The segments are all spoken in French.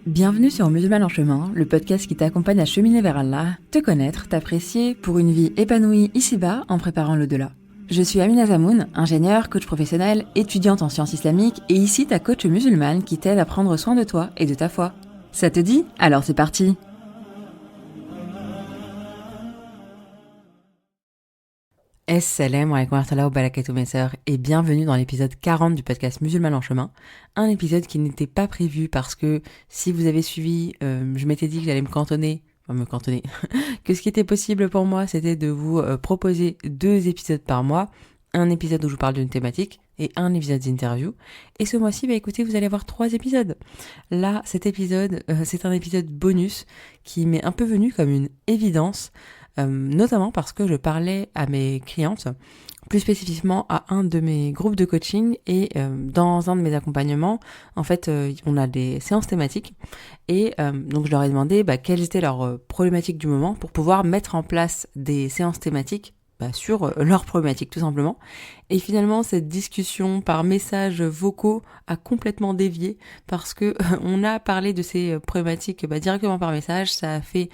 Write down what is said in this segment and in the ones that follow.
Bienvenue sur Musulman en chemin, le podcast qui t'accompagne à cheminer vers Allah, te connaître, t'apprécier pour une vie épanouie ici-bas en préparant l'au-delà. Je suis Amina Zamoun, ingénieure, coach professionnel, étudiante en sciences islamiques et ici ta coach musulmane qui t'aide à prendre soin de toi et de ta foi. Ça te dit ? Alors c'est parti ! Assalamu alaikum wa rahmatullahi wa barakatuh mes sœurs et bienvenue dans l'épisode 40 du podcast Musulman en chemin. Un épisode qui n'était pas prévu parce que si vous avez suivi, je m'étais dit que j'allais que ce qui était possible pour moi c'était de vous proposer 2 épisodes par mois. Un épisode où je vous parle d'une thématique et un épisode d'interview. Et ce mois-ci, écoutez, vous allez avoir 3 épisodes. Là, cet épisode, c'est un épisode bonus qui m'est un peu venu comme une évidence. Notamment parce que je parlais à mes clientes, plus spécifiquement à un de mes groupes de coaching et dans un de mes accompagnements, en fait, on a des séances thématiques et donc je leur ai demandé quelles étaient leurs problématiques du moment pour pouvoir mettre en place des séances thématiques sur leurs problématiques tout simplement. Et finalement, cette discussion par messages vocaux a complètement dévié parce que on a parlé de ces problématiques directement par message. Ça a fait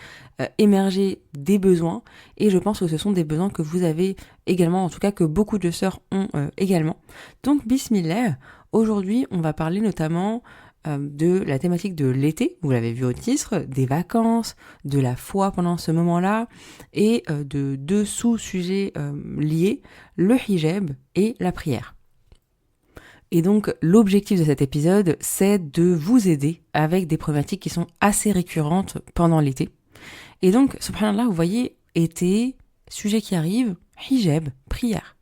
émerger des besoins et je pense que ce sont des besoins que vous avez également, en tout cas que beaucoup de sœurs ont également. Donc bismillah, aujourd'hui on va parler notamment de la thématique de l'été, vous l'avez vu au titre, des vacances, de la foi pendant ce moment-là, et de 2 sous-sujets liés, le hijab et la prière. Et donc l'objectif de cet épisode, c'est de vous aider avec des problématiques qui sont assez récurrentes pendant l'été. Et donc, subhanallah, vous voyez, été, sujet qui arrive, hijab, prière.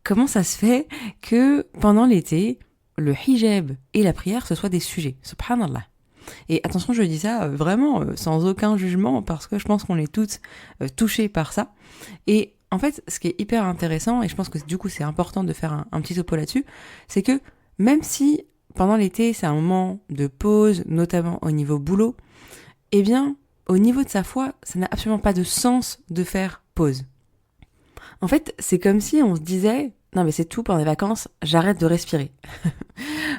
Comment ça se fait que pendant l'été, le hijab et la prière, ce soient des sujets, subhanallah. Et attention, je dis ça vraiment sans aucun jugement, parce que je pense qu'on est toutes touchées par ça. Et en fait, ce qui est hyper intéressant, et je pense que du coup c'est important de faire un petit topo là-dessus, c'est que même si pendant l'été c'est un moment de pause, notamment au niveau boulot, eh bien, au niveau de sa foi, ça n'a absolument pas de sens de faire pause. En fait, c'est comme si on se disait... Non mais c'est tout, pendant les vacances, j'arrête de respirer.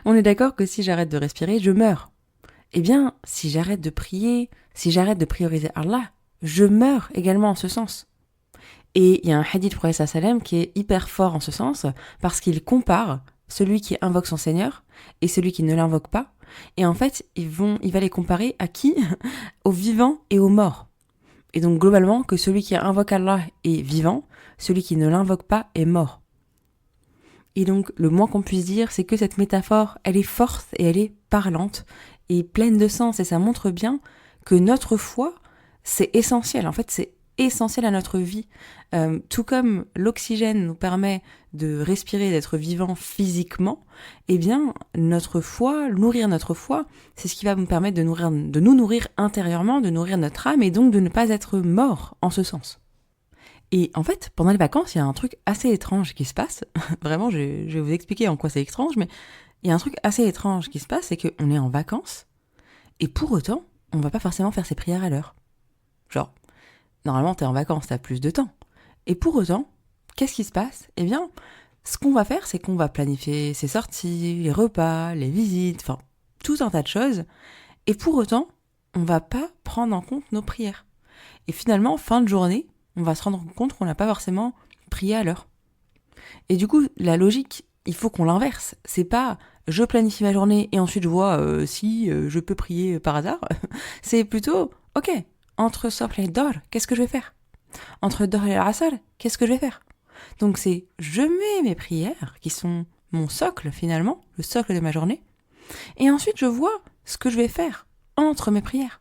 On est d'accord que si j'arrête de respirer, je meurs. Eh bien, si j'arrête de prier, si j'arrête de prioriser Allah, je meurs également en ce sens. Et il y a un hadith du prophète sallam qui est hyper fort en ce sens, parce qu'il compare celui qui invoque son Seigneur et celui qui ne l'invoque pas. Et en fait, il va les comparer à qui ? Aux vivants et aux morts. Et donc globalement, que celui qui invoque Allah est vivant, celui qui ne l'invoque pas est mort. Et donc, le moins qu'on puisse dire, c'est que cette métaphore, elle est forte et elle est parlante et pleine de sens. Et ça montre bien que notre foi, c'est essentiel. En fait, c'est essentiel à notre vie. Tout comme l'oxygène nous permet de respirer, d'être vivant physiquement, eh bien, notre foi, nourrir notre foi, c'est ce qui va nous permettre de nous nourrir intérieurement, de nourrir notre âme et donc de ne pas être mort en ce sens. Et en fait, pendant les vacances, il y a un truc assez étrange qui se passe. Vraiment, je vais vous expliquer en quoi c'est étrange, mais il y a un truc assez étrange qui se passe, c'est qu'on est en vacances, et pour autant, on va pas forcément faire ses prières à l'heure. Genre, normalement, t'es en vacances, t'as plus de temps. Et pour autant, qu'est-ce qui se passe ? Eh bien, ce qu'on va faire, c'est qu'on va planifier ses sorties, les repas, les visites, enfin, tout un tas de choses, et pour autant, on va pas prendre en compte nos prières. Et finalement, fin de journée, on va se rendre compte qu'on n'a pas forcément prié à l'heure. Et du coup, la logique, il faut qu'on l'inverse. C'est pas je planifie ma journée et ensuite je vois si je peux prier par hasard. C'est plutôt, ok, entre Sobh et Dor, qu'est-ce que je vais faire ? Entre Dor et Asr, qu'est-ce que je vais faire ? Donc c'est, je mets mes prières, qui sont mon socle finalement, le socle de ma journée, et ensuite je vois ce que je vais faire entre mes prières.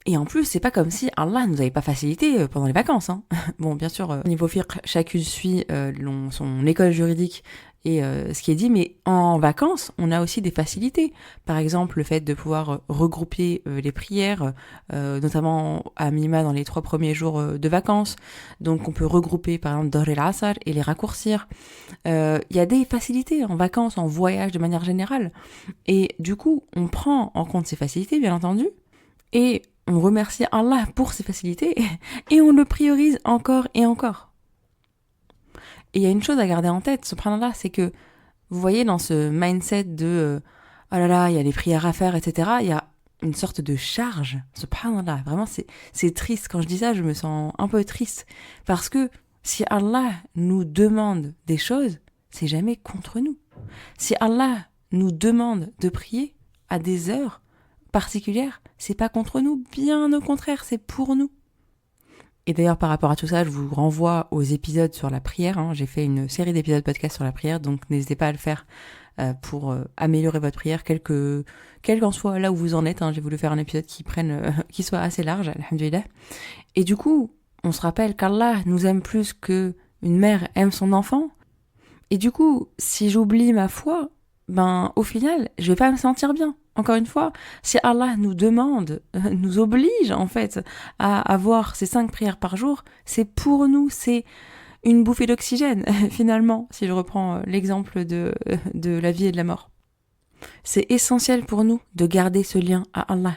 Et en plus, c'est pas comme si Allah nous avait pas facilité pendant les vacances. Hein. Bon, bien sûr, au niveau fiqh, chacune suit son école juridique et ce qui est dit, mais en vacances, on a aussi des facilités. Par exemple, le fait de pouvoir regrouper les prières, notamment à minima dans les 3 premiers jours de vacances. Donc, on peut regrouper, par exemple, Dohr el-Asr et les raccourcir. Il y a des facilités en vacances, en voyage de manière générale. Et du coup, on prend en compte ces facilités, bien entendu, et on remercie Allah pour ses facilités et on le priorise encore et encore. Et il y a une chose à garder en tête, subhanallah, c'est que vous voyez dans ce mindset de oh là là, il y a les prières à faire, etc. Il y a une sorte de charge. Subhanallah, vraiment, c'est triste. Quand je dis ça, je me sens un peu triste. Parce que si Allah nous demande des choses, c'est jamais contre nous. Si Allah nous demande de prier à des heures particulières, c'est pas contre nous, bien au contraire, c'est pour nous. Et d'ailleurs, par rapport à tout ça, je vous renvoie aux épisodes sur la prière. J'ai fait une série d'épisodes podcast sur la prière, donc n'hésitez pas à le faire pour améliorer votre prière, quel qu'en soit là où vous en êtes. J'ai voulu faire un épisode qui soit assez large, alhamdoulilah. Et du coup, on se rappelle qu'Allah nous aime plus que une mère aime son enfant. Et du coup, si j'oublie ma foi, au final, je vais pas me sentir bien. Encore une fois, si Allah nous demande, nous oblige en fait à avoir ces 5 prières par jour, c'est pour nous, c'est une bouffée d'oxygène finalement, si je reprends l'exemple de la vie et de la mort. C'est essentiel pour nous de garder ce lien à Allah.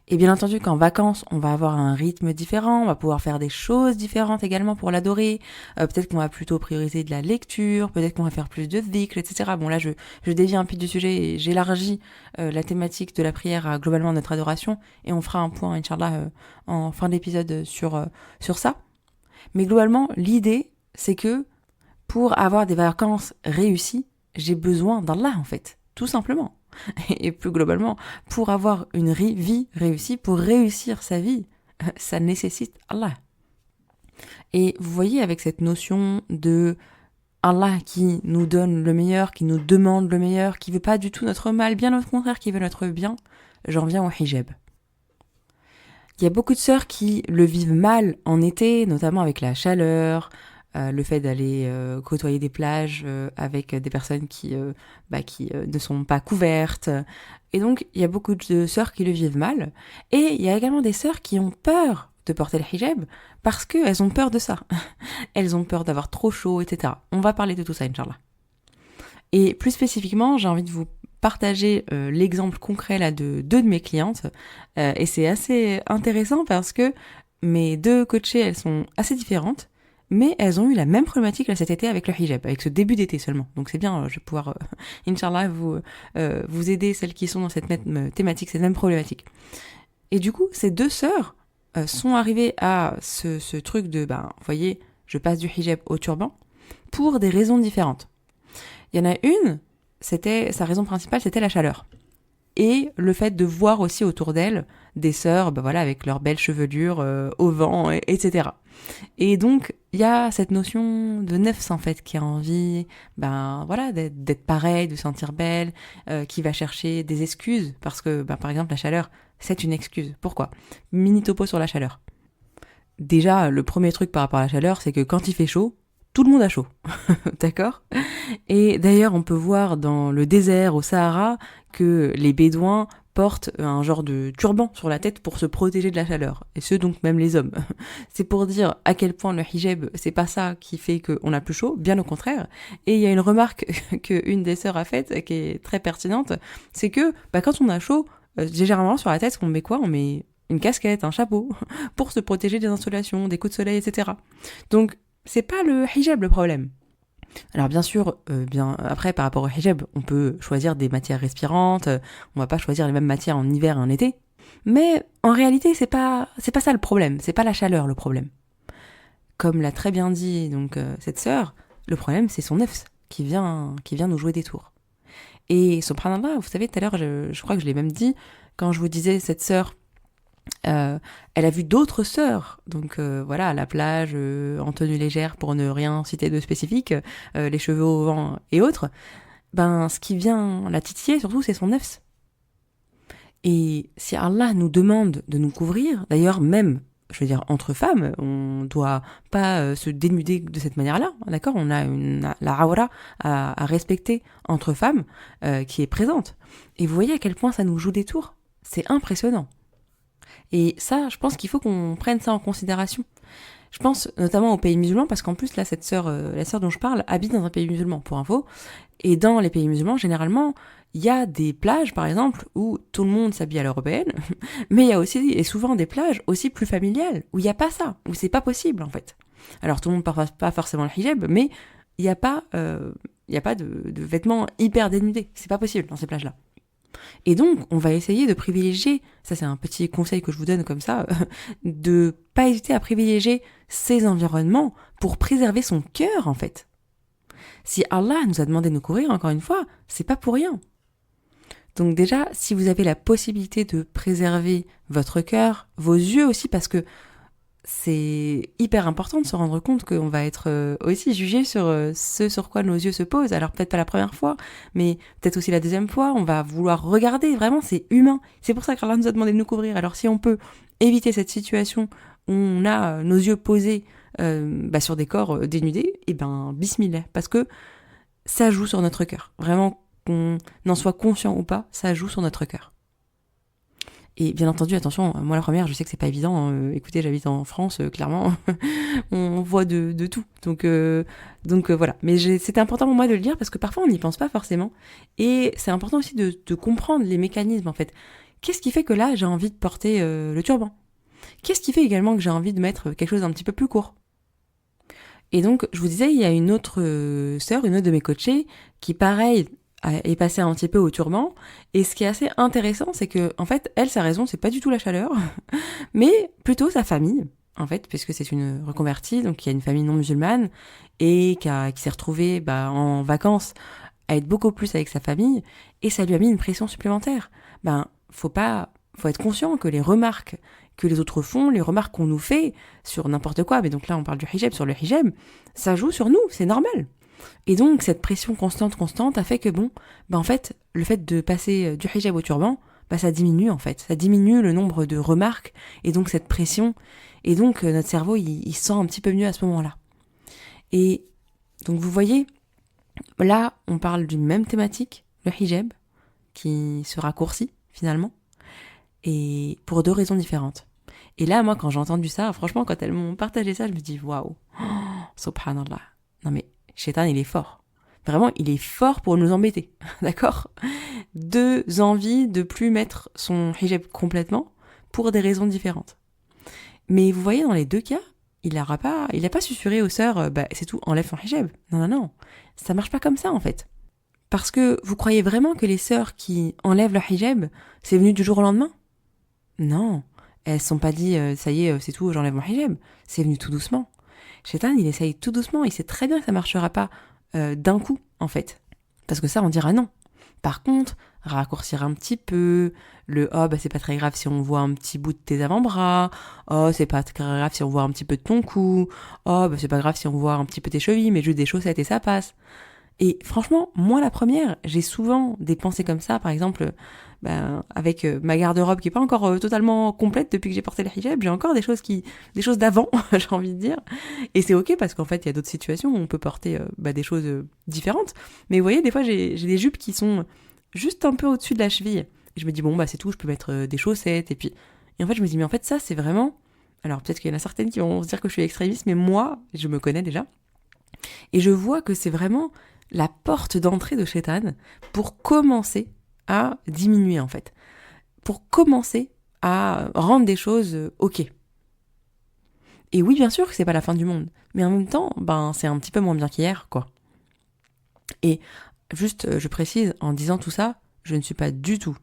Et bien entendu qu'en vacances, on va avoir un rythme différent, on va pouvoir faire des choses différentes également pour l'adorer. Peut-être qu'on va plutôt prioriser de la lecture, peut-être qu'on va faire plus de dhikr, etc. Bon là, je dévie un peu du sujet et j'élargis la thématique de la prière à globalement notre adoration. Et on fera un point, Inch'Allah, en fin d'épisode sur ça. Mais globalement, l'idée, c'est que pour avoir des vacances réussies, j'ai besoin d'Allah en fait, tout simplement. Et plus globalement, pour avoir une vie réussie, pour réussir sa vie, ça nécessite Allah. Et vous voyez, avec cette notion de Allah qui nous donne le meilleur, qui nous demande le meilleur, qui veut pas du tout notre mal, bien au contraire, qui veut notre bien, j'en viens au hijab. Il y a beaucoup de sœurs qui le vivent mal en été, notamment avec la chaleur, le fait d'aller côtoyer des plages avec des personnes qui ne sont pas couvertes. Et donc, il y a beaucoup de sœurs qui le vivent mal. Et il y a également des sœurs qui ont peur de porter le hijab parce qu'elles ont peur de ça. Elles ont peur d'avoir trop chaud, etc. On va parler de tout ça, Inch'Allah. Et plus spécifiquement, j'ai envie de vous partager l'exemple concret là de 2 de mes clientes. Et c'est assez intéressant parce que mes 2 coachées, elles sont assez différentes. Mais elles ont eu la même problématique là cet été avec le hijab, avec ce début d'été seulement. Donc c'est bien, je vais pouvoir, Inch'Allah, vous aider, celles qui sont dans cette même thématique, cette même problématique. Et du coup, ces 2 sœurs sont arrivées à ce truc de, vous voyez, je passe du hijab au turban, pour des raisons différentes. Il y en a une, sa raison principale, c'était la chaleur. Et le fait de voir aussi autour d'elles des sœurs, avec leurs belles chevelures au vent, etc. Et donc, il y a cette notion de nefs, en fait, qui a envie, d'être pareil, de se sentir belle, qui va chercher des excuses, parce que, par exemple, la chaleur, c'est une excuse. Pourquoi ? Mini topo sur la chaleur. Déjà, le premier truc par rapport à la chaleur, c'est que quand il fait chaud, tout le monde a chaud. D'accord ? Et d'ailleurs, on peut voir dans le désert, au Sahara, que les Bédouins portent un genre de turban sur la tête pour se protéger de la chaleur. Et ce, donc, même les hommes. C'est pour dire à quel point le hijab, c'est pas ça qui fait qu'on a plus chaud, bien au contraire. Et il y a une remarque qu'une des sœurs a faite, qui est très pertinente, c'est que, quand on a chaud, généralement sur la tête, on met quoi ? On met une casquette, un chapeau, pour se protéger des insolations, des coups de soleil, etc. Donc, c'est pas le hijab le problème. Alors bien sûr, après par rapport au hijab, on peut choisir des matières respirantes, on va pas choisir les mêmes matières en hiver et en été, mais en réalité c'est pas ça le problème, c'est pas la chaleur le problème. Comme l'a très bien dit donc cette sœur, le problème c'est son nefs qui vient nous jouer des tours. Et subhanallah, vous savez tout à l'heure, je crois que je l'ai même dit quand je vous disais cette sœur. Elle a vu d'autres sœurs, donc à la plage, en tenue légère pour ne rien citer de spécifique, les cheveux au vent et autres. Ce qui vient la titiller surtout, c'est son nefs. Et si Allah nous demande de nous couvrir, d'ailleurs même, je veux dire entre femmes, on doit pas se dénuder de cette manière-là, d'accord ? On a la awra à respecter entre femmes qui est présente. Et vous voyez à quel point ça nous joue des tours ? C'est impressionnant. Et ça, je pense qu'il faut qu'on prenne ça en considération. Je pense notamment aux pays musulmans, parce qu'en plus, là, la sœur dont je parle, habite dans un pays musulman, pour info. Et dans les pays musulmans, généralement, il y a des plages, par exemple, où tout le monde s'habille à l'européenne, mais il y a aussi, et souvent, des plages aussi plus familiales, où il n'y a pas ça, où c'est pas possible, en fait. Alors, tout le monde ne porte pas forcément le hijab, mais il n'y a pas de vêtements hyper dénudés. C'est pas possible dans ces plages-là. Et donc, on va essayer de privilégier, ça c'est un petit conseil que je vous donne comme ça, de pas hésiter à privilégier ces environnements pour préserver son cœur en fait. Si Allah nous a demandé de nous couvrir, encore une fois, c'est pas pour rien. Donc déjà, si vous avez la possibilité de préserver votre cœur, vos yeux aussi, parce que c'est hyper important de se rendre compte qu'on va être aussi jugé sur ce sur quoi nos yeux se posent. Alors peut-être pas la première fois, mais peut-être aussi la deuxième fois, on va vouloir regarder. Vraiment, c'est humain. C'est pour ça qu'Allah nous a demandé de nous couvrir. Alors si on peut éviter cette situation où on a nos yeux posés sur des corps dénudés, et ben bismillah. Parce que ça joue sur notre cœur. Vraiment, qu'on en soit conscient ou pas, ça joue sur notre cœur. Et bien entendu, attention, moi la première, je sais que c'est pas évident. Écoutez, j'habite en France, clairement, on voit de tout. Donc voilà. Mais c'était important pour moi de le dire parce que parfois on n'y pense pas forcément. Et c'est important aussi de comprendre les mécanismes en fait. Qu'est-ce qui fait que là j'ai envie de porter le turban ? Qu'est-ce qui fait également que j'ai envie de mettre quelque chose d'un petit peu plus court ? Et donc, je vous disais, il y a une autre sœur, une autre de mes coachées, qui pareil est passée un petit peu au turban. Et ce qui est assez intéressant, c'est que, en fait, elle, sa raison, c'est pas du tout la chaleur, mais plutôt sa famille, en fait, puisque c'est une reconvertie, donc il y a une famille non musulmane, et qui s'est retrouvée en vacances à être beaucoup plus avec sa famille, et ça lui a mis une pression supplémentaire. Faut être conscient que les remarques que les autres font, les remarques qu'on nous fait sur n'importe quoi, mais donc là on parle du hijab, sur le hijab, ça joue sur nous, c'est normal. Et donc cette pression constante a fait que en fait, le fait de passer du hijab au turban, ça diminue en fait, ça diminue le nombre de remarques et donc cette pression, et donc notre cerveau il sent un petit peu mieux à ce moment-là. Et donc vous voyez, là on parle d'une même thématique, le hijab, qui se raccourcit finalement, et pour 2 raisons différentes. Et là, moi, quand j'ai entendu ça, franchement, quand elles m'ont partagé ça, je me dis, waouh, subhanallah. Non mais, Shaitan, il est fort. Vraiment, il est fort pour nous embêter, d'accord ? 2 envies de plus mettre son hijab complètement pour des raisons différentes. Mais vous voyez, dans les 2 cas, il a pas susurré aux sœurs, c'est tout, enlève ton hijab. Non, ça marche pas comme ça, en fait. Parce que vous croyez vraiment que les sœurs qui enlèvent leur hijab, c'est venu du jour au lendemain ? Non, elles se sont pas dit ça y est, c'est tout, j'enlève mon hijab. C'est venu tout doucement. Shaitan, il essaye tout doucement, il sait très bien que ça marchera pas d'un coup, en fait. Parce que ça, on dira non. Par contre, raccourcir un petit peu, c'est pas très grave si on voit un petit bout de tes avant-bras, c'est pas très grave si on voit un petit peu de ton cou, c'est pas grave si on voit un petit peu tes chevilles, mais juste des chaussettes et ça passe. Et franchement, moi la première, j'ai souvent des pensées comme ça, par exemple, avec ma garde-robe qui est pas encore totalement complète depuis que j'ai porté le hijab, j'ai encore des choses d'avant, j'ai envie de dire. Et c'est ok parce qu'en fait, il y a d'autres situations où on peut porter des choses différentes. Mais vous voyez, des fois, j'ai des jupes qui sont juste un peu au-dessus de la cheville. Et je me dis, c'est tout, je peux mettre des chaussettes. Et en fait, je me dis, mais en fait, ça, c'est vraiment... Alors peut-être qu'il y en a certaines qui vont se dire que je suis extrémiste, mais moi, je me connais déjà. Et je vois que c'est vraiment la porte d'entrée de Shaitan pour commencer à diminuer en fait. Pour commencer à rendre des choses ok. Et oui, bien sûr que c'est pas la fin du monde, mais en même temps, c'est un petit peu moins bien qu'hier, quoi. Et juste, je précise, en disant tout ça, je ne suis pas du tout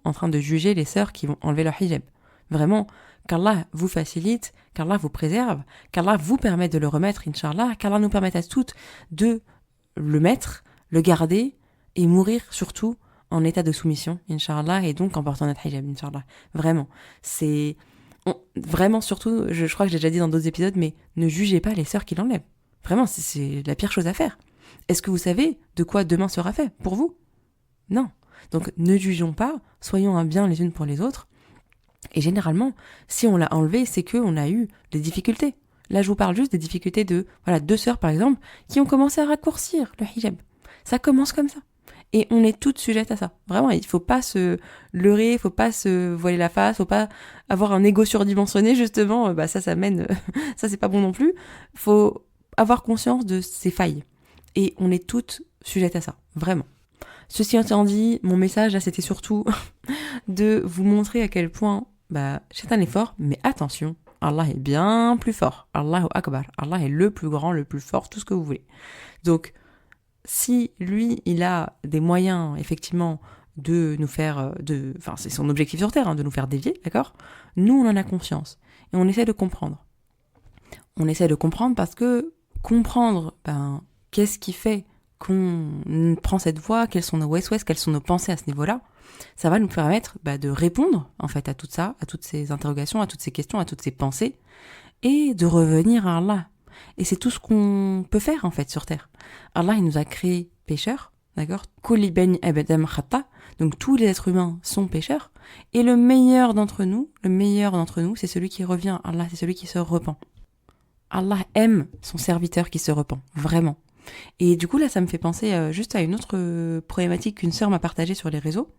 en train de juger les sœurs qui vont enlever leur hijab. Vraiment, qu'Allah vous facilite, qu'Allah vous préserve, qu'Allah vous permette de le remettre, Inch'Allah, qu'Allah nous permette à toutes de le mettre, le garder et mourir surtout en état de soumission, Inch'Allah, et donc en portant notre hijab, Inch'Allah. Vraiment, vraiment surtout, je crois que j'ai déjà dit dans d'autres épisodes, mais ne jugez pas les sœurs qui l'enlèvent. Vraiment, c'est la pire chose à faire. Est-ce que vous savez de quoi demain sera fait pour vous ? Non. Donc ne jugeons pas, soyons un bien les unes pour les autres. Et généralement, si on l'a enlevé, c'est qu'on a eu des difficultés. Là, je vous parle juste des difficultés de 2 sœurs, par exemple, qui ont commencé à raccourcir le hijab. Ça commence comme ça. Et on est toutes sujettes à ça. Vraiment, il faut pas se leurrer, il faut pas se voiler la face, faut pas avoir un ego surdimensionné, justement. Ça mène... ça, c'est pas bon non plus. Faut avoir conscience de ses failles. Et on est toutes sujettes à ça. Vraiment. Ceci étant dit, mon message, là, c'était surtout de vous montrer à quel point Shaitan est fort, mais attention, Allah est bien plus fort. Allahu Akbar. Allah est le plus grand, le plus fort, tout ce que vous voulez. Donc, si lui, il a des moyens, effectivement, de nous faire, enfin c'est son objectif sur Terre, de nous faire dévier, d'accord? Nous on en a conscience et on essaie de comprendre. On essaie de comprendre parce que comprendre, qu'est-ce qui fait qu'on prend cette voie, quels sont nos west-west, quelles sont nos pensées à ce niveau-là, ça va nous permettre de répondre en fait à tout ça, à toutes ces interrogations, à toutes ces questions, à toutes ces pensées, et de revenir à Allah. Et c'est tout ce qu'on peut faire en fait sur Terre. Allah il nous a créés pécheurs, d'accord? Kulli bani Adam khata, donc tous les êtres humains sont pécheurs, et le meilleur d'entre nous, c'est celui qui revient à Allah, c'est celui qui se repent. Allah aime son serviteur qui se repent, vraiment. Et du coup là ça me fait penser juste à une autre problématique qu'une sœur m'a partagée sur les réseaux.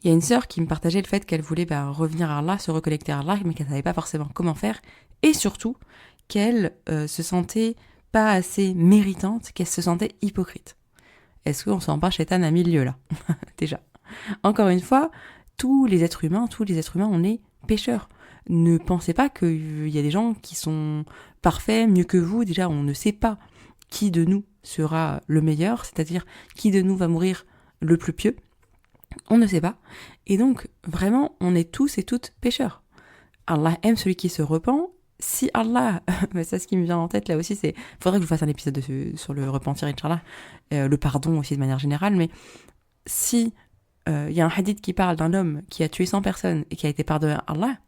Il y a une sœur qui me partageait le fait qu'elle voulait revenir à Allah, se reconnecter à Allah, mais qu'elle savait pas forcément comment faire, et surtout qu'elle se sentait pas assez méritante, qu'elle se sentait hypocrite. Est-ce qu'on s'en part Shaitan à milieu là? Déjà. Encore une fois, tous les êtres humains, on est pécheurs. Ne pensez pas qu'il y a des gens qui sont parfaits, mieux que vous. Déjà, on ne sait pas qui de nous sera le meilleur, c'est-à-dire qui de nous va mourir le plus pieux. On ne sait pas. Et donc, vraiment, on est tous et toutes pécheurs. Allah aime celui qui se repent. Si Allah, ça ce qui me vient en tête là aussi, c'est, faudrait que je vous fasse un épisode sur le repentir, Inch'Allah, le pardon aussi de manière générale, mais si y a un hadith qui parle d'un homme qui a tué 100 personnes et qui a été pardonné à Allah,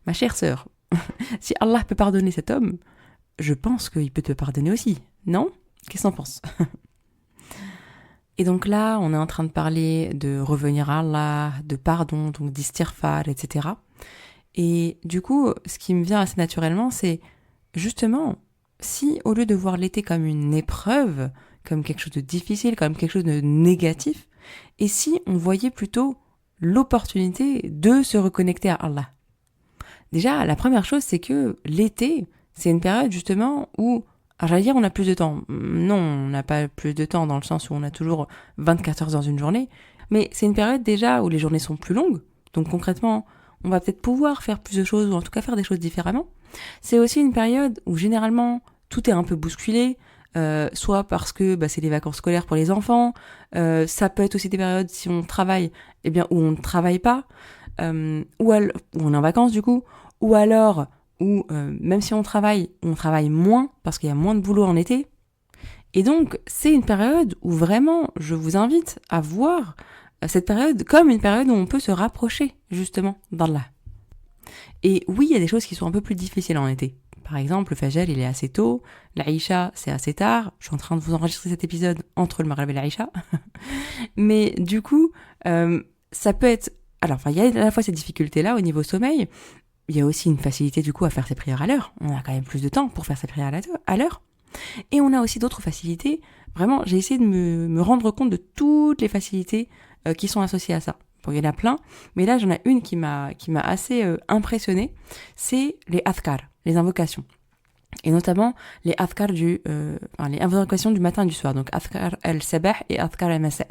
ma chère sœur, si Allah peut pardonner cet homme, je pense qu'il peut te pardonner aussi, non? Qu'est-ce que t'en penses? Et donc là, on est en train de parler de revenir à Allah, de pardon, donc d'istighfar, etc. Et du coup, ce qui me vient assez naturellement, c'est justement, si au lieu de voir l'été comme une épreuve, comme quelque chose de difficile, comme quelque chose de négatif, et si on voyait plutôt l'opportunité de se reconnecter à Allah. Déjà, la première chose, c'est que l'été, c'est une période justement où, j'allais dire on a plus de temps. Non, on n'a pas plus de temps dans le sens où on a toujours 24 heures dans une journée, mais c'est une période déjà où les journées sont plus longues, donc concrètement, on va peut-être pouvoir faire plus de choses, ou en tout cas faire des choses différemment. C'est aussi une période où généralement tout est un peu bousculé, soit parce que c'est les vacances scolaires pour les enfants, ça peut être aussi des périodes si on travaille, où on ne travaille pas, où on est en vacances du coup, ou alors où même si on travaille moins parce qu'il y a moins de boulot en été. Et donc c'est une période où vraiment je vous invite à voir cette période comme une période où on peut se rapprocher justement d'Allah. Et oui, il y a des choses qui sont un peu plus difficiles en été. Par exemple, le Fajr, il est assez tôt, l'Aïcha, c'est assez tard. Je suis en train de vous enregistrer cet épisode entre le Maghreb et l'Aïcha. Mais du coup, ça peut être... Alors, il y a à la fois ces difficultés-là au niveau sommeil, il y a aussi une facilité du coup à faire ses prières à l'heure. On a quand même plus de temps pour faire ses prières à l'heure. Et on a aussi d'autres facilités. Vraiment, j'ai essayé de me rendre compte de toutes les facilités qui sont associées à ça. Bon, il y en a plein, mais là j'en ai une qui m'a assez impressionnée, c'est les adhkar, les invocations. Et notamment les adhkar les invocations du matin et du soir, donc adhkar al-sabah et adhkar al-masa.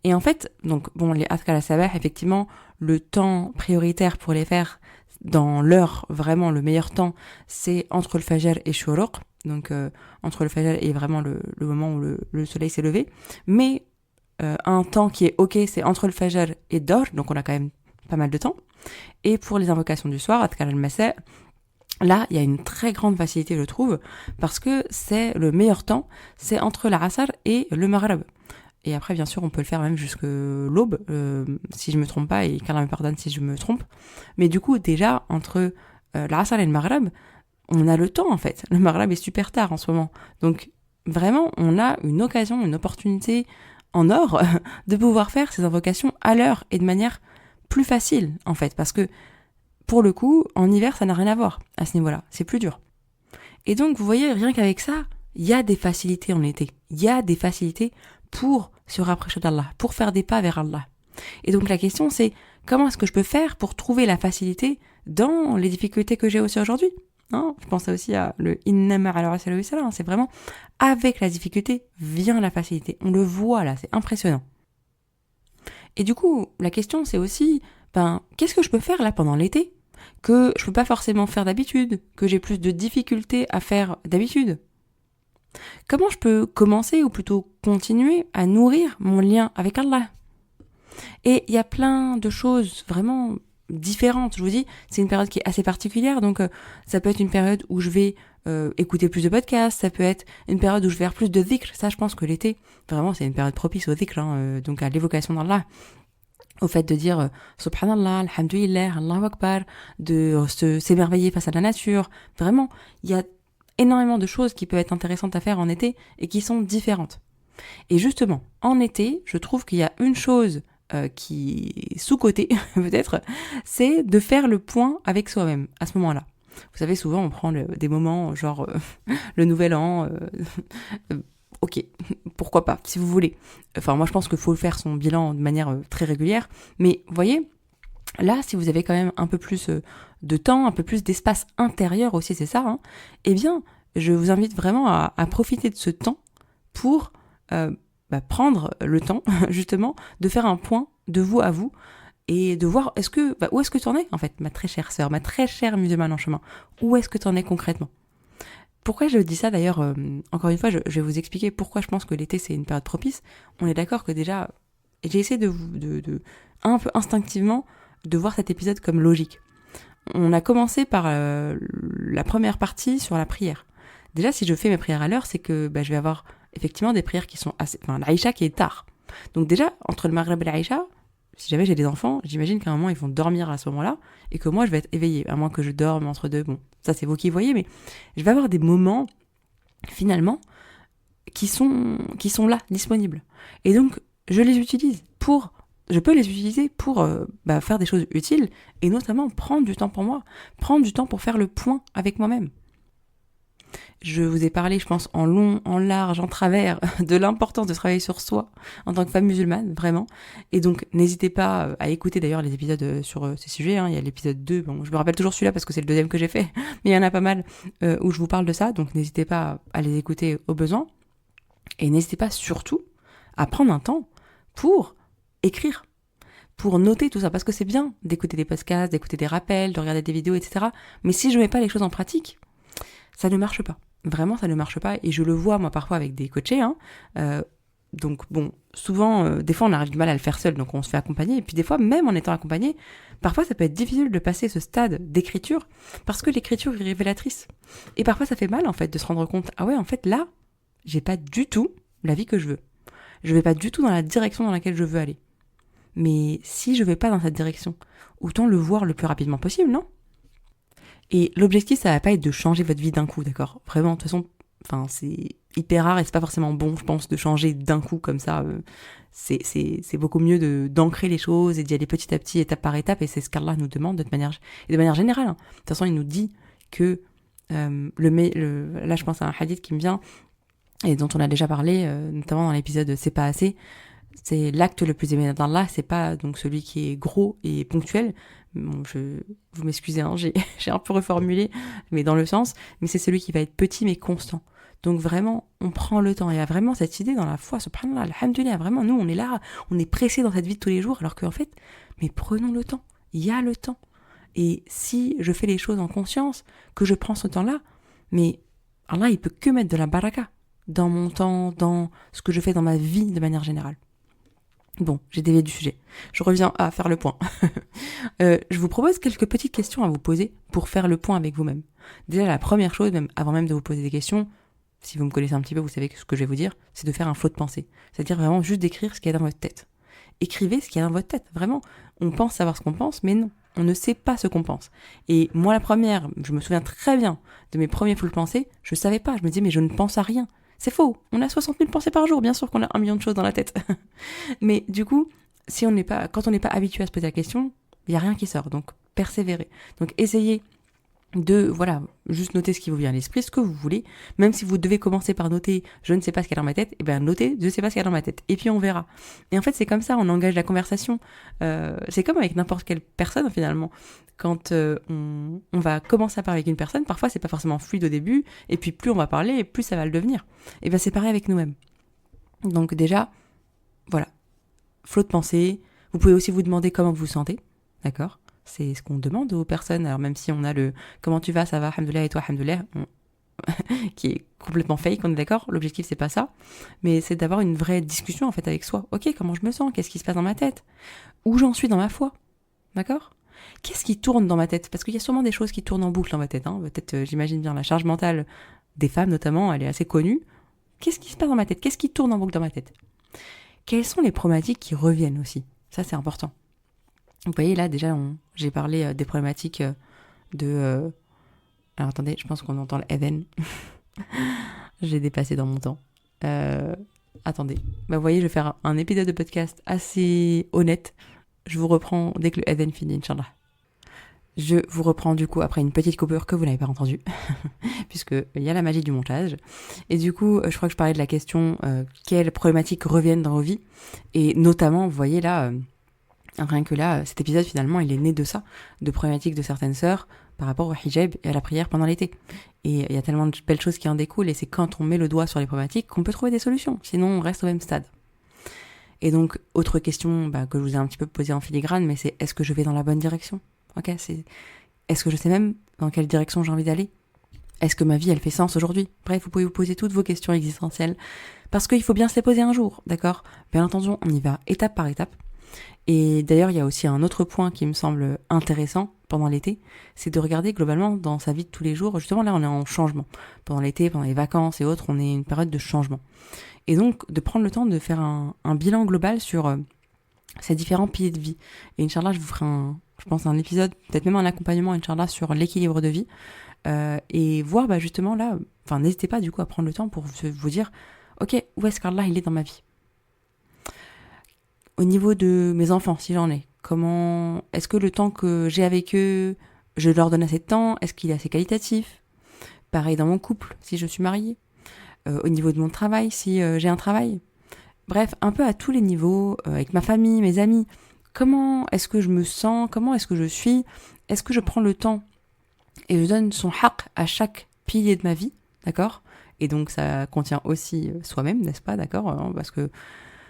Et en fait, les adhkar al-sabah, effectivement, le temps prioritaire pour les faire dans l'heure, vraiment le meilleur temps, c'est entre le fajr et shuruq, donc entre le fajr et vraiment le moment où le soleil s'est levé, mais un temps qui est ok, c'est entre le fajr et Dor, donc on a quand même pas mal de temps. Et pour les invocations du soir, Adhkar al-Masa, là, il y a une très grande facilité, je trouve, parce que c'est le meilleur temps, c'est entre l'Asr et le Maghreb. Et après, bien sûr, on peut le faire même jusque l'aube, si je me trompe pas, et qu'Allah me pardonne si je me trompe. Mais du coup, déjà, entre l'Asr et le Maghreb, on a le temps, en fait. Le Maghreb est super tard en ce moment. Donc, vraiment, on a une occasion, une opportunité en or de pouvoir faire ces invocations à l'heure et de manière plus facile, en fait. Parce que, pour le coup, en hiver, ça n'a rien à voir à ce niveau-là. C'est plus dur. Et donc, vous voyez, rien qu'avec ça, il y a des facilités en été. Il y a des facilités pour se rapprocher d'Allah, pour faire des pas vers Allah. Et donc, la question, c'est comment est-ce que je peux faire pour trouver la facilité dans les difficultés que j'ai aussi aujourd'hui? Hein, je pense aussi à le innama ala salam, c'est vraiment avec la difficulté vient la facilité. On le voit là, c'est impressionnant. Et du coup, la question c'est aussi, qu'est-ce que je peux faire là pendant l'été que je peux pas forcément faire d'habitude, que j'ai plus de difficultés à faire d'habitude? Comment je peux commencer ou plutôt continuer à nourrir mon lien avec Allah? Et il y a plein de choses vraiment différentes. Je vous dis, c'est une période qui est assez particulière, donc ça peut être une période où je vais écouter plus de podcasts, ça peut être une période où je vais faire plus de dhikr. Ça, je pense que l'été, vraiment, c'est une période propice au dhikr, donc à l'évocation d'Allah, au fait de dire Subhanallah, Alhamdulillah, Allahu Akbar, de s'émerveiller face à la nature. Vraiment, il y a énormément de choses qui peuvent être intéressantes à faire en été et qui sont différentes. Et justement, en été, je trouve qu'il y a une chose qui est sous-cotée, peut-être, c'est de faire le point avec soi-même à ce moment-là. Vous savez, souvent, on prend des moments genre le nouvel an, ok, pourquoi pas, si vous voulez. Enfin, moi, je pense qu'il faut faire son bilan de manière très régulière. Mais, vous voyez, là, si vous avez quand même un peu plus de temps, un peu plus d'espace intérieur aussi, c'est ça, eh bien, je vous invite vraiment à profiter de ce temps pour prendre le temps, justement, de faire un point de vous à vous et de voir où est-ce que tu en es, en fait, ma très chère sœur, ma très chère musulmane en chemin. Où est-ce que tu en es concrètement ? Pourquoi je dis ça d'ailleurs, encore une fois, je vais vous expliquer pourquoi je pense que l'été c'est une période propice. On est d'accord que déjà, j'ai essayé de un peu instinctivement de voir cet épisode comme logique. On a commencé par la première partie sur la prière. Déjà, si je fais mes prières à l'heure, c'est que je vais avoir effectivement des prières qui sont assez... Enfin, l'Aïcha qui est tard. Donc déjà, entre le Maghreb et l'Aïcha, si jamais j'ai des enfants, j'imagine qu'à un moment ils vont dormir à ce moment-là et que moi je vais être éveillée, à moins que je dorme entre deux. Bon, ça c'est vous qui voyez, mais je vais avoir des moments finalement qui sont là, disponibles. Et donc je peux les utiliser pour faire des choses utiles et notamment prendre du temps pour moi, prendre du temps pour faire le point avec moi-même. Je vous ai parlé, je pense, en long, en large, en travers, de l'importance de travailler sur soi en tant que femme musulmane, vraiment. Et donc, n'hésitez pas à écouter d'ailleurs les épisodes sur ces sujets. Il y a l'épisode 2, bon, je me rappelle toujours celui-là parce que c'est le deuxième que j'ai fait, mais il y en a pas mal où je vous parle de ça, donc n'hésitez pas à les écouter au besoin. Et n'hésitez pas surtout à prendre un temps pour écrire, pour noter tout ça, parce que c'est bien d'écouter des podcasts, d'écouter des rappels, de regarder des vidéos, etc. Mais si je mets pas les choses en pratique, ça ne marche pas. Vraiment, ça ne marche pas. Et je le vois, moi, parfois, avec des coachés. Donc, bon, souvent, des fois, on arrive du mal à le faire seul, donc on se fait accompagner. Et puis, des fois, même en étant accompagné, parfois, ça peut être difficile de passer ce stade d'écriture, parce que l'écriture est révélatrice. Et parfois, ça fait mal, en fait, de se rendre compte, ah ouais, en fait, là, j'ai pas du tout la vie que je veux. Je vais pas du tout dans la direction dans laquelle je veux aller. Mais si je vais pas dans cette direction, autant le voir le plus rapidement possible, non ? Et l'objectif, ça va pas être de changer votre vie d'un coup, d'accord ? Vraiment, de toute façon, c'est hyper rare et c'est pas forcément bon, je pense, de changer d'un coup comme ça. C'est beaucoup mieux d'ancrer les choses et d'y aller petit à petit, étape par étape. Et c'est ce qu'Allah nous demande de manière générale. De toute façon, il nous dit que là, je pense à un hadith qui me vient et dont on a déjà parlé, notamment dans l'épisode C'est pas assez. C'est l'acte le plus aimé d'Allah, c'est pas donc celui qui est gros et ponctuel. Bon, vous m'excusez, j'ai un peu reformulé, mais dans le sens, mais c'est celui qui va être petit mais constant. Donc vraiment, on prend le temps. Il y a vraiment cette idée dans la foi, subhanallah, alhamdulillah, vraiment, nous, on est là, on est pressé dans cette vie de tous les jours, alors qu'en fait, mais prenons le temps. Il y a le temps. Et si je fais les choses en conscience, que je prends ce temps-là, mais Allah, il peut que mettre de la baraka dans mon temps, dans ce que je fais dans ma vie de manière générale. Bon, j'ai dévié du sujet. Je reviens à faire le point. Je vous propose quelques petites questions à vous poser pour faire le point avec vous-même. Déjà, la première chose, avant même de vous poser des questions, si vous me connaissez un petit peu, vous savez ce que je vais vous dire, c'est de faire un flot de pensée. C'est-à-dire vraiment juste d'écrire ce qu'il y a dans votre tête. Écrivez ce qu'il y a dans votre tête. Vraiment, on pense savoir ce qu'on pense, mais non, on ne sait pas ce qu'on pense. Et moi, la première, je me souviens très bien de mes premiers flots de pensée, je savais pas, je me disais, mais je ne pense à rien. C'est faux, on a 60 000 pensées par jour, bien sûr qu'on a 1 million de choses dans la tête. Mais du coup, quand on n'est pas habitué à se poser la question, il n'y a rien qui sort, donc persévérez. Donc essayez de, juste noter ce qui vous vient à l'esprit, ce que vous voulez, même si vous devez commencer par noter « je ne sais pas ce qu'il y a dans ma tête », notez « je ne sais pas ce qu'il y a dans ma tête », et puis on verra. Et en fait, c'est comme ça, on engage la conversation. C'est comme avec n'importe quelle personne, finalement. Quand on va commencer à parler avec une personne, parfois c'est pas forcément fluide au début, et puis plus on va parler, et plus ça va le devenir. Et c'est pareil avec nous-mêmes. Donc déjà, flot de pensée. Vous pouvez aussi vous demander comment vous vous sentez, d'accord ? C'est ce qu'on demande aux personnes. Alors même si on a le « comment tu vas, ça va, alhamdoulilah, et toi, alhamdoulilah », qui est complètement fake, on est d'accord, l'objectif c'est pas ça, mais c'est d'avoir une vraie discussion en fait avec soi. Ok, comment je me sens, qu'est-ce qui se passe dans ma tête, où j'en suis dans ma foi, d'accord? Qu'est-ce qui tourne dans ma tête? Parce qu'il y a sûrement des choses qui tournent en boucle dans ma tête, hein. Peut-être, j'imagine bien, la charge mentale des femmes notamment, elle est assez connue. Qu'est-ce qui se passe dans ma tête? Qu'est-ce qui tourne en boucle dans ma tête? Quelles sont les problématiques qui reviennent aussi? Ça c'est important. Vous voyez là déjà, j'ai parlé des problématiques de... Alors attendez, je pense qu'on entend le Even. J'ai dépassé dans mon temps. Attendez. Bah, vous voyez, je vais faire un épisode de podcast assez honnête. Je vous reprends dès que le Even finit, Inch'Allah. Je vous reprends du coup après une petite coupure que vous n'avez pas entendue, puisqu'il y a la magie du montage. Et du coup, je crois que je parlais de la question quelles problématiques reviennent dans vos vies. Et notamment, vous voyez là, rien que là, cet épisode finalement, il est né de ça, de problématiques de certaines sœurs par rapport au hijab et à la prière pendant l'été. Et il y a tellement de belles choses qui en découlent, et c'est quand on met le doigt sur les problématiques qu'on peut trouver des solutions, sinon on reste au même stade. Et donc, autre question que je vous ai un petit peu posée en filigrane, mais c'est est-ce que je vais dans la bonne direction? Ok, est-ce que je sais même dans quelle direction j'ai envie d'aller? Est-ce que ma vie, elle fait sens aujourd'hui? Bref, vous pouvez vous poser toutes vos questions existentielles, parce qu'il faut bien se les poser un jour, d'accord? Bien entendu, on y va étape par étape. Et d'ailleurs, il y a aussi un autre point qui me semble intéressant pendant l'été, c'est de regarder globalement dans sa vie de tous les jours. Justement, là, on est en changement. Pendant l'été, pendant les vacances et autres, on est une période de changement. Et donc, de prendre le temps de faire un bilan global sur ces différents piliers de vie. Et Inch'Allah, je vous ferai je pense un épisode, peut-être même un accompagnement, Inch'Allah, sur l'équilibre de vie. Et voir justement là, n'hésitez pas du coup à prendre le temps pour vous dire, ok, où est-ce qu'Allah il est dans ma vie? Au niveau de mes enfants, si j'en ai, comment est-ce que le temps que j'ai avec eux, je leur donne assez de temps? Est-ce qu'il est assez qualitatif? Pareil dans mon couple, si je suis mariée. Au niveau de mon travail, si j'ai un travail. Bref, un peu à tous les niveaux, avec ma famille, mes amis. Comment est-ce que je me sens? Comment est-ce que je suis? Est-ce que je prends le temps et je donne son haqq à chaque pilier de ma vie, d'accord? Et donc ça contient aussi soi-même, n'est-ce pas, d'accord? Parce que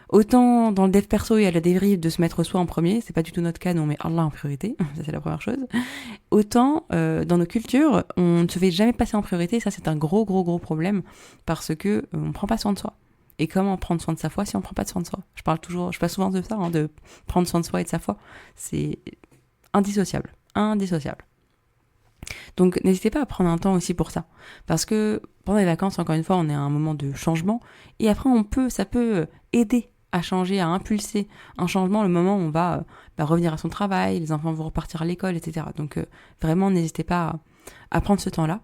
autant dans le dev perso, il y a la dérive de se mettre soi en premier, c'est pas du tout notre cas, nous on met Allah en priorité, ça c'est la première chose. Autant dans nos cultures, on ne se fait jamais passer en priorité, et ça c'est un gros problème, parce que on prend pas soin de soi. Et comment prendre soin de sa foi si on prend pas de soin de soi? Je parle souvent de ça, de prendre soin de soi et de sa foi. C'est indissociable. Donc n'hésitez pas à prendre un temps aussi pour ça. Parce que pendant les vacances, encore une fois, on est à un moment de changement. Et après, ça peut aider à changer, à impulser un changement le moment où on va revenir à son travail, les enfants vont repartir à l'école, etc. Donc vraiment, n'hésitez pas à prendre ce temps-là.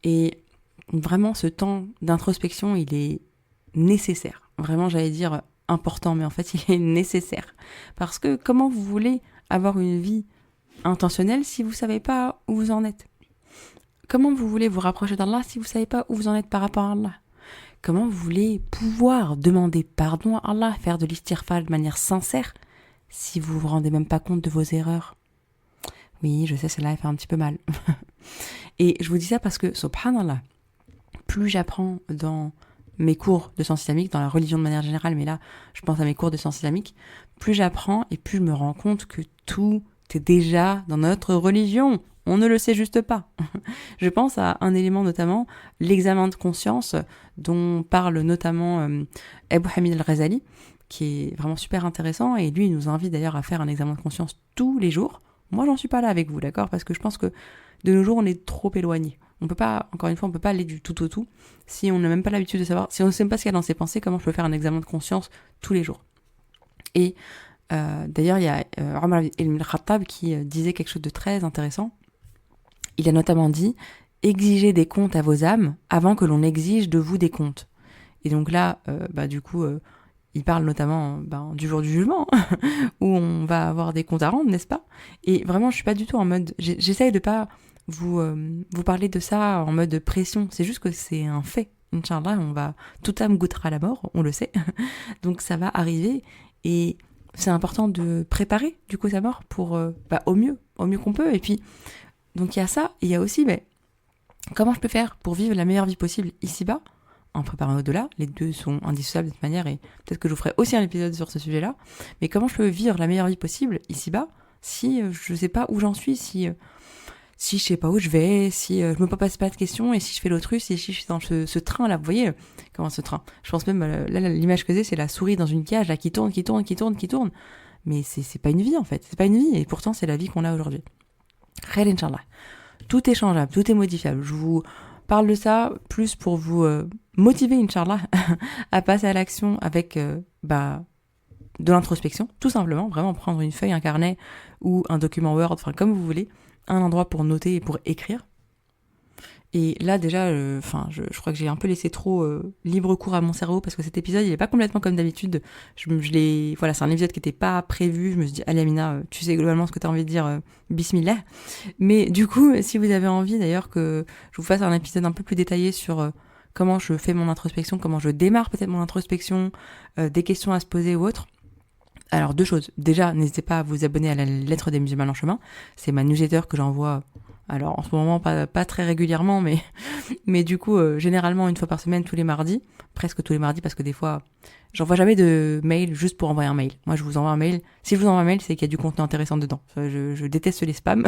Et vraiment, ce temps d'introspection, il est nécessaire. Vraiment, j'allais dire important, mais en fait, il est nécessaire. Parce que comment vous voulez avoir une vie intentionnelle si vous savez pas où vous en êtes? Comment vous voulez vous rapprocher d'Allah si vous savez pas où vous en êtes par rapport à Allah? Comment vous voulez pouvoir demander pardon à Allah, faire de l'istighfar de manière sincère si vous vous rendez même pas compte de vos erreurs? Oui, je sais, celle-là, elle fait un petit peu mal. Et je vous dis ça parce que, subhanallah, plus j'apprends dans mes cours de sciences islamiques, dans la religion de manière générale, mais là, je pense à mes cours de sciences islamiques, plus j'apprends et plus je me rends compte que tout est déjà dans notre religion. On ne le sait juste pas. Je pense à un élément notamment, l'examen de conscience, dont parle notamment Abu Hamid al-Ghazali, qui est vraiment super intéressant, et lui, il nous invite d'ailleurs à faire un examen de conscience tous les jours. Moi, j'en suis pas là avec vous, d'accord? Parce que je pense que de nos jours, on est trop éloigné. On peut pas, encore une fois, on peut pas aller du tout au tout. Si on n'a même pas l'habitude de savoir, si on ne sait pas ce qu'il y a dans ses pensées, comment je peux faire un examen de conscience tous les jours? Et d'ailleurs, il y a Omar ibn al-Khattab qui disait quelque chose de très intéressant. Il a notamment dit « Exigez des comptes à vos âmes avant que l'on exige de vous des comptes. » Et donc là, du coup, il parle notamment du jour du jugement, où on va avoir des comptes à rendre, n'est-ce pas? Et vraiment, je suis pas du tout en mode... J'essaye de pas vous parler de ça en mode pression. C'est juste que c'est un fait. Inch'Allah, toute âme goûtera la mort, on le sait. Donc ça va arriver. Et c'est important de préparer du coup sa mort pour au mieux qu'on peut. Et puis, donc il y a ça, et il y a aussi comment je peux faire pour vivre la meilleure vie possible ici-bas, en préparant au-delà. Les deux sont indissociables de cette manière, et peut-être que je vous ferai aussi un épisode sur ce sujet-là. Mais comment je peux vivre la meilleure vie possible ici-bas si je sais pas où j'en suis, si si je sais pas où je vais, si je me pose pas de questions, et si je fais l'autruche, et si je suis dans ce train là, vous voyez comment ce train. Je pense même là l'image que j'ai, c'est la souris dans une cage là qui tourne, mais c'est pas une vie en fait, c'est pas une vie, et pourtant c'est la vie qu'on a aujourd'hui. Khair Inch'Allah. Tout est changeable, tout est modifiable. Je vous parle de ça plus pour vous motiver, Inch'Allah, à passer à l'action avec de l'introspection, tout simplement, vraiment prendre une feuille, un carnet ou un document Word, enfin comme vous voulez, un endroit pour noter et pour écrire. Et là déjà, je crois que j'ai un peu laissé trop libre cours à mon cerveau parce que cet épisode il est pas complètement comme d'habitude. Voilà, c'est un épisode qui était pas prévu. Je me suis dit, allez Amina, tu sais globalement ce que tu as envie de dire, bismillah. Mais du coup, si vous avez envie d'ailleurs que je vous fasse un épisode un peu plus détaillé sur comment je fais mon introspection, comment je démarre peut-être mon introspection, des questions à se poser ou autre. Alors 2 choses. Déjà, n'hésitez pas à vous abonner à la lettre des musulmans en chemin. C'est ma newsletter que j'envoie. Alors en ce moment pas très régulièrement, mais du coup généralement une fois par semaine, tous les mardis, presque tous les mardis, parce que des fois j'envoie jamais de mail juste pour envoyer un mail. Moi je vous envoie un mail. Si je vous envoie un mail, c'est qu'il y a du contenu intéressant dedans. Je déteste les spams,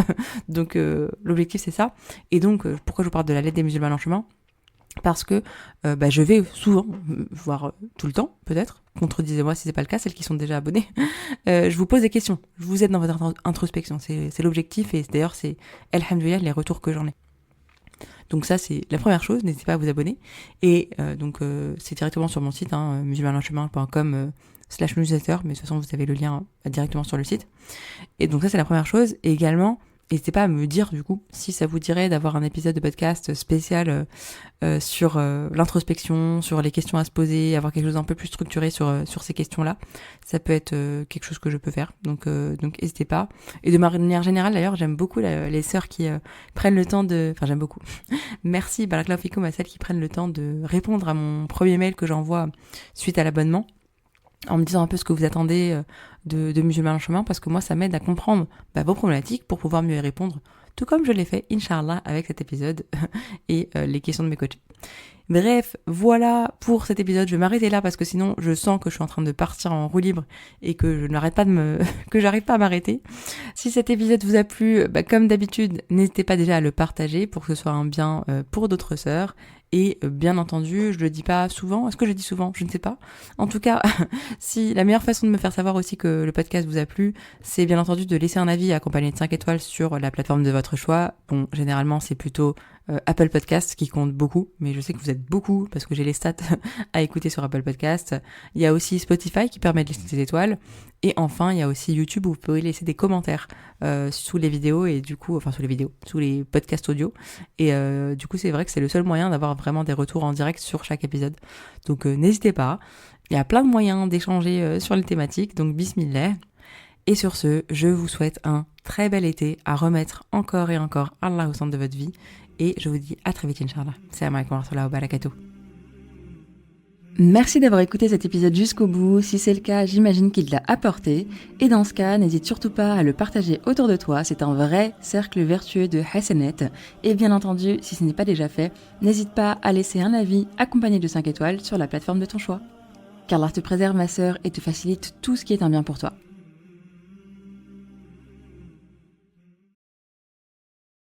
donc l'objectif c'est ça. Et donc pourquoi je vous parle de la lettre des musulmans en chemin ? Parce que je vais souvent, voire tout le temps peut-être, contredisez-moi si c'est pas le cas, celles qui sont déjà abonnées, je vous pose des questions, je vous aide dans votre introspection, c'est l'objectif, et d'ailleurs c'est alhamdoulilah les retours que j'en ai. Donc ça c'est la première chose, n'hésitez pas à vous abonner, et c'est directement sur mon site, musulmanenchemin.com/newsletter, mais de toute façon vous avez le lien directement sur le site. Et donc ça c'est la première chose, et également n'hésitez pas à me dire du coup si ça vous dirait d'avoir un épisode de podcast spécial sur l'introspection, sur les questions à se poser, avoir quelque chose un peu plus structuré sur ces questions-là. Ça peut être quelque chose que je peux faire. Donc n'hésitez pas. Et de manière générale d'ailleurs, j'aime beaucoup les sœurs qui prennent le temps de... Enfin j'aime beaucoup. Merci Barakallahu Fikoum à celles qui prennent le temps de répondre à mon premier mail que j'envoie suite à l'abonnement, en me disant un peu ce que vous attendez de musulmans en chemin, parce que moi ça m'aide à comprendre vos problématiques pour pouvoir mieux y répondre, tout comme je l'ai fait Inch'Allah avec cet épisode et les questions de mes coachs. Bref, voilà pour cet épisode, je vais m'arrêter là parce que sinon je sens que je suis en train de partir en roue libre et que je n'arrête pas que j'arrive pas à m'arrêter. Si cet épisode vous a plu, comme d'habitude, n'hésitez pas déjà à le partager pour que ce soit un bien pour d'autres sœurs. Et bien entendu, je le dis pas souvent. Est-ce que je le dis souvent ? Je ne sais pas. En tout cas, si la meilleure façon de me faire savoir aussi que le podcast vous a plu, c'est bien entendu de laisser un avis accompagné de 5 étoiles sur la plateforme de votre choix. Bon, généralement, c'est plutôt Apple Podcast qui compte beaucoup, mais je sais que vous êtes beaucoup parce que j'ai les stats à écouter sur Apple Podcast. Il y a aussi Spotify qui permet de laisser des étoiles. Et enfin, il y a aussi YouTube où vous pouvez laisser des commentaires sous les vidéos et du coup, sous les podcasts audio. Et du coup, c'est vrai que c'est le seul moyen d'avoir vraiment des retours en direct sur chaque épisode. Donc n'hésitez pas. Il y a plein de moyens d'échanger sur les thématiques. Donc bismillah. Et sur ce, je vous souhaite un très bel été à remettre encore et encore Allah au centre de votre vie. Et je vous dis à très vite, Inch'Allah. Salam alaikum wa rahmatullahi wa barakatuh. Merci d'avoir écouté cet épisode jusqu'au bout. Si c'est le cas, j'imagine qu'il l'a apporté. Et dans ce cas, n'hésite surtout pas à le partager autour de toi. C'est un vrai cercle vertueux de Hassanet. Et bien entendu, si ce n'est pas déjà fait, n'hésite pas à laisser un avis accompagné de 5 étoiles sur la plateforme de ton choix. Qu'Allah te préserve, ma sœur, et te facilite tout ce qui est un bien pour toi.